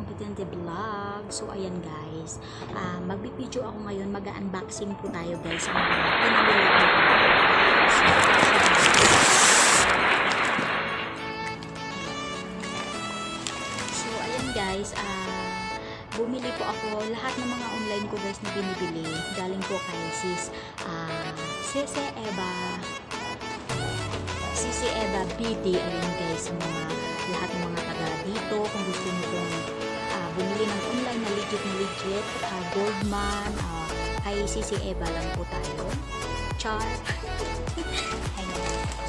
Kitty Vlog. So ayan guys, magbibideo ako ngayon, mag-unboxing po tayo guys sa mga pinamili ko. So ayan guys, bumili po ako lahat ng mga online ko guys na binibili. Galing po kay Sisi Eva BD. Ayan guys, lahat ng mga taga dito, kung gusto nyo kong bumili ng online na legit Goldman, kay Sisi Eva lang po tayo. Char. Ayan.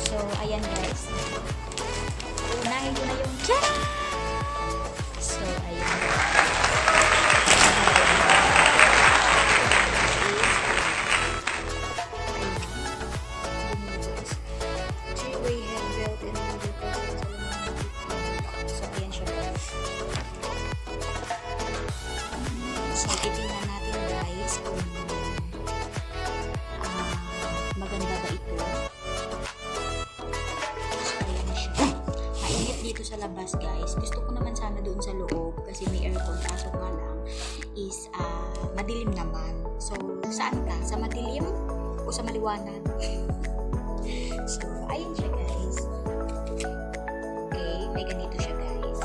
So ayan guys, unahin ko na yung char. So ayan. So, titingnan natin guys kung maganda ba ito. So, ayan siya. Mainit dito sa labas guys. Gusto ko naman sana doon sa loob kasi may aircon, kaso nga lang is madilim naman. So, saan ka? Sa madilim o sa maliwanag? So, ayan siya guys. Okay, may ganito siya guys.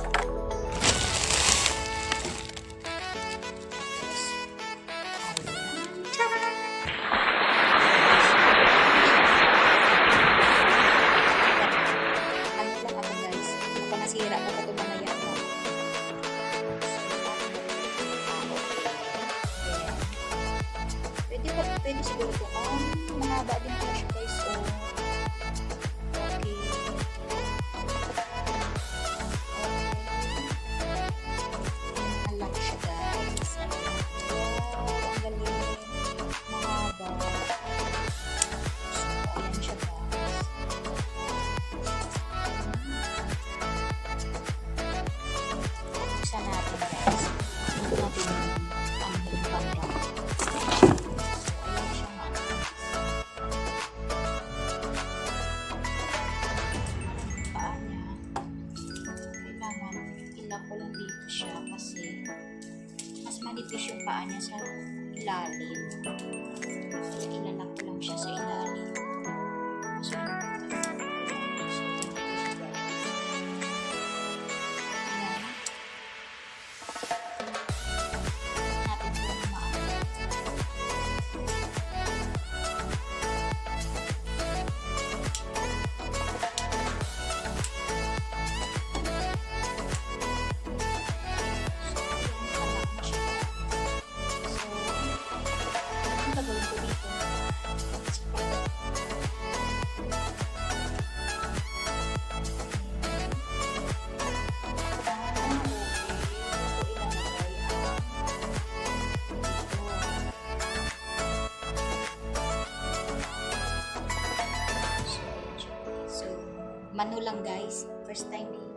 Pwede siguro ito. Mahaba din pala siya guys. So, okay. Alak siya guys. Wow, ang galing. Mahaba. So, ayan siya guys. Isa natin guys. Ito natin ang himpang. Ko lang dito siya kasi mas manipis yung paa niya sa ilalim. Kaya ilalak ko lang siya sa ilalim. So, mano lang guys, first time eh.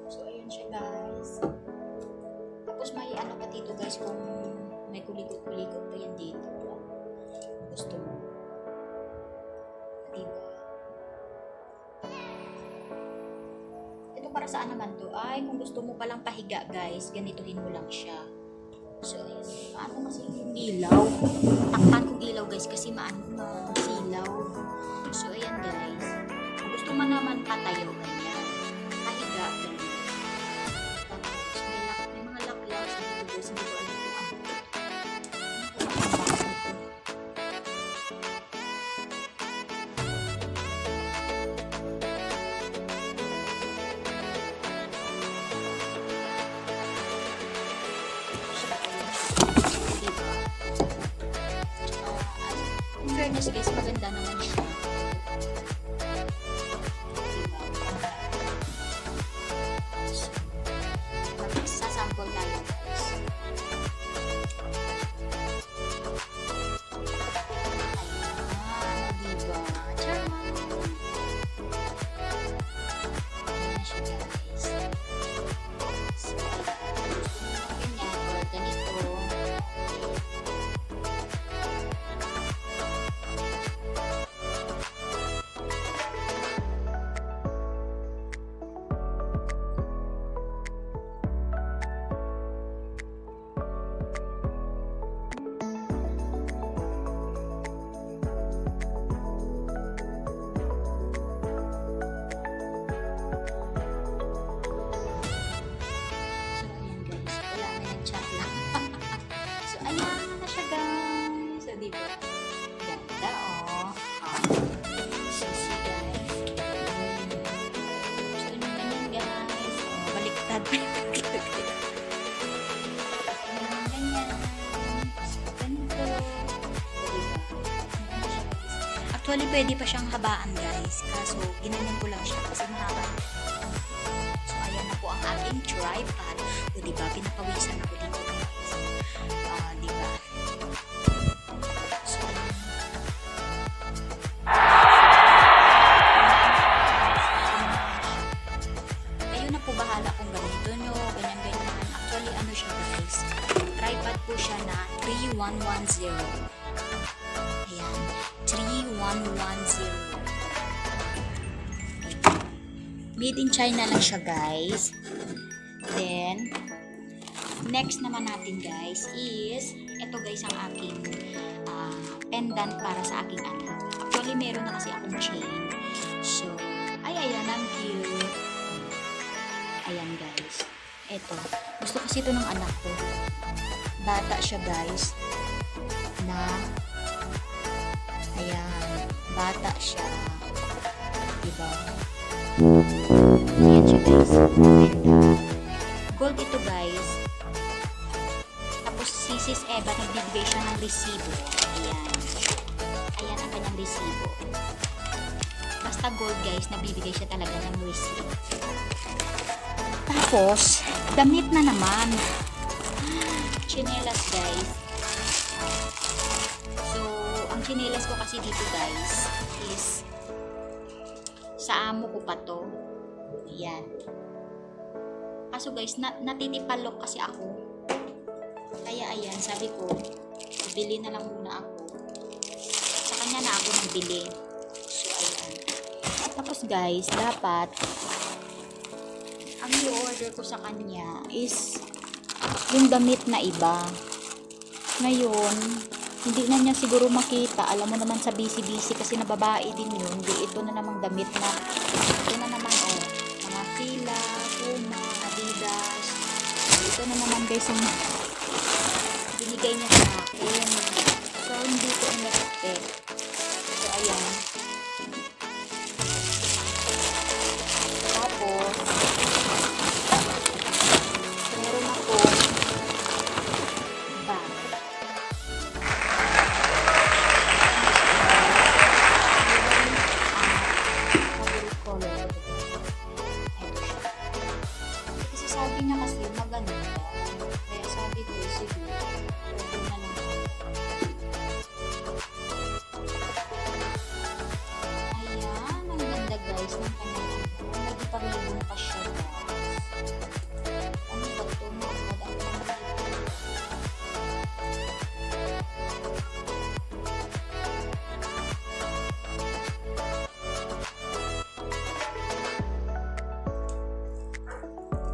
So ayun siya guys. Tapos may ano pa dito guys, kung may kulikot-kulikot pa yan dito. Gusto mo. Diba? Ito para saan naman to? Ay, kung gusto mo palang pahiga guys, ganituhin mo lang siya. So ayun, paano kasi yung ilaw? Takpan kong ilaw guys kasi masilaw. So ayan guys, kung gusto mo naman patayo ganyan, pahiga ganyan. Tapos may mga laklaw sa dito guys, hindi ko alam kung ano. In fairness guys, maganda naman siya. Sasample tayo guys. Ayan, diba? Charming! Ayan na siya guys. So, ganyan or ganito. Actually, pwede pa siyang habaan guys. Kaso, ginanyan ko lang siya kasi mahaba. So, ayan na po ang aking tripod. O, diba? Pinapawisan ako dito guys. Diba? So, kayo na po bahala kung ganito nyo, ganyan-ganyan. Actually, ano siya guys? Tripod po siya na 3110. Ayan. 3110. Made in China lang siya guys. Then, next naman natin guys is, ito guys ang aking pendant para sa aking anak. Actually, meron na kasi akong chain. So, ayan, ang cute. Ayan guys. Ito. Gusto kasi ito ng anak ko. Bata siya guys. Ayan. Bata siya. Diba? Ayan siya guys. Gold ito guys. Tapos si Sis Eva nagbibigay siya ng resibo. Ayan. Ayan ang kanyang resibo. Basta gold guys, nagbibigay siya talaga ng resibo. Tapos, damit na naman. Chinelas guys. So, ang chinelas ko kasi dito guys is sa amo ko pa to. Ayan. Kaso guys, natitipalok kasi ako. Kaya ayan, sabi ko, bili na lang muna ako. Sa kanya na ako nagbili. So, ayan. Tapos guys, dapat ang i-order ko sa kanya is yung damit na iba. Ngayon, hindi na niya siguro makita. Alam mo naman sa busy-busy kasi na babae din yun. Di ito na namang damit na ito na naman mga Fila, Puma, Adidas. Ito na naman guys yung binigay niya sa akin. So, hindi ko in-expect. So, ayan. Tapos, meron ako bag. Favorite color. Ito siya. Kasi sabi niya kasi maganda. Kaya sabi ko, sige, order na lang ako. Ayan, ang ganda guys ng kanyang nagipag-libon pa siya guys. Ano ba ito? Maganda naman dito.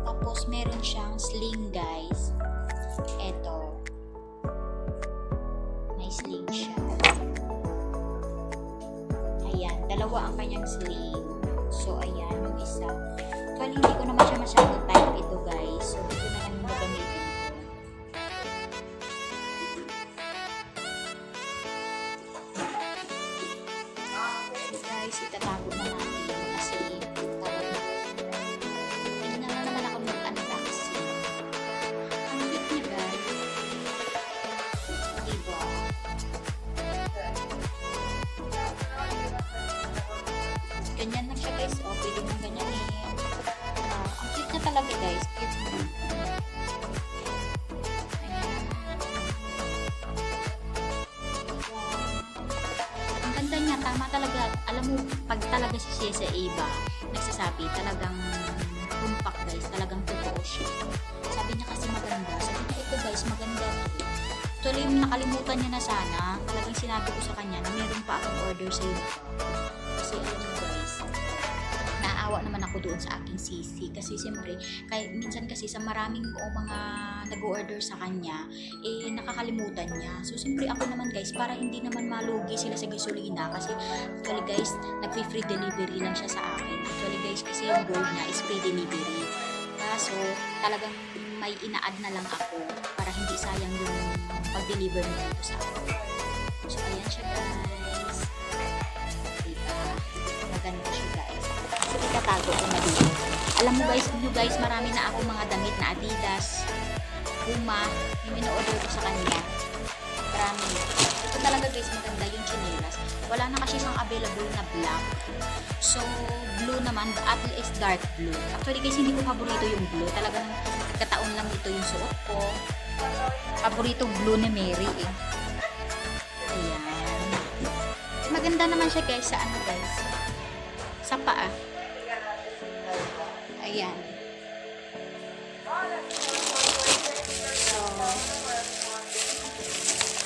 Tapos meron siyang sling guys. Eto. May sling siya. Ayan, dalawa ang kanyang sling. So, ayan, yung isa. Actually, hindi ko naman siya masyadong type ito, guys. So, dito na lang yung gagamitin ko. So, guys, itatago na natin kasi tawag na. Hindi na naman ako mag-unboxing. Ang cute niya, guys. Diba? Ganyan lang siya guys. O, pwede mong ganyanin. Ang cute na talaga guys. Cute na. Ayan. Ang ganda niya. Tama talaga. Alam mo, pag talaga siya sa Eva, nagsasabi, talagang compact guys. Talagang totoo siya. Sabi niya kasi maganda. Sabi niya, ito guys, maganda to. Actually, nakalimutan niya na sana. Talagang sinabi ko sa kanya na meron pa akong order sa iyo. Kasi alam mo guys, naawa naman ako doon sa aking sisi. Kasi siyempre, minsan kasi sa maraming mga nag-order sa kanya, nakakalimutan niya. So siyempre ako naman guys, para hindi naman malugi sila sa gasolina. Kasi actually guys, nag-free delivery lang siya sa akin. Actually guys, kasi yung goal niya is free delivery. Kaso talagang may ina-add na lang ako para hindi sayang yung pag-deliver mo dito sa akin. So ayan siya guys. Diba? Maganda siya guys. So itatago ko na dito. Alam mo guys, marami na ako mga damit na Adidas, Puma, yung in-order ko sa kanya. Marami. Ito talaga guys, maganda yung chinelas. Wala na kasi siyang available na black. So, blue naman, at least dark blue. Actually guys, hindi ko paborito yung blue. Talagang kataon lang ito yung suot ko. Paborito blue ni Mary eh. Ayan. Maganda naman siya guys sa ano guys. Sa paa. Ayan. So,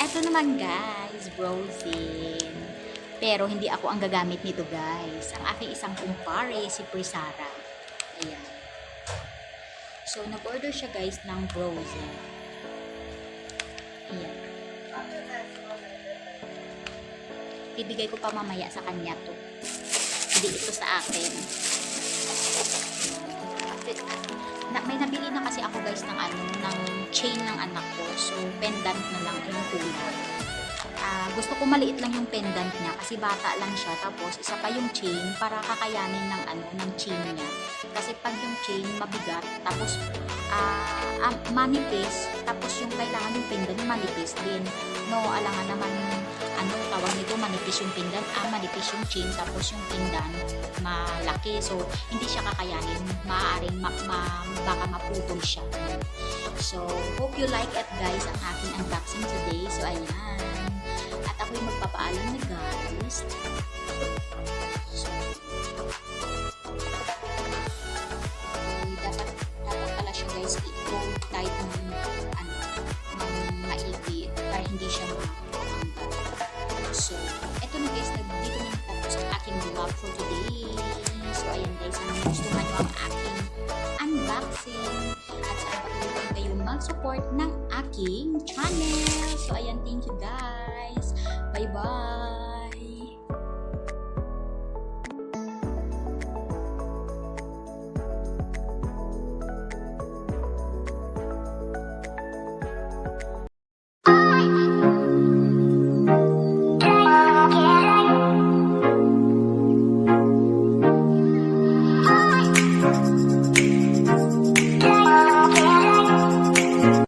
eto naman guys, Brozin. Pero hindi ako ang gagamit nito guys. Ang aking isang kumpare, si Prisara. Ayan. So, nag-order siya guys ng Brozin. Ayan. Ibigay ko pa mamaya sa kanya to. Hindi ito sa akin. May nabili na kasi ako guys ng ng chain ng anak ko. So, pendant na lang yung kulay. Gusto ko maliit lang yung pendant niya kasi bata lang siya. Tapos, isa pa yung chain para kakayanin ng chain niya. Kasi pag yung chain mabigat, tapos manipis, tapos yung kailangan yung pendant manipis din. No, alangan naman tawag nito, manipis yung pendant, manipis yung chain, tapos yung pendant malaki. So, hindi siya kakayanin. Maaaring baka maputol siya. So, hope you like it guys, ang aking unboxing today. So, ayan. At ako'y magpapaalam na guys. So, dapat pala siya guys i-hold tight ng maigi para hindi siya makakanggal. So, eto na guys, dito na tapos ang aking vlog for today. So, ayan guys, ang gusto man ang aking unboxing at sana patuloy kayong mag-support ng aking channel. So, ayan, thank you guys. Bye-bye!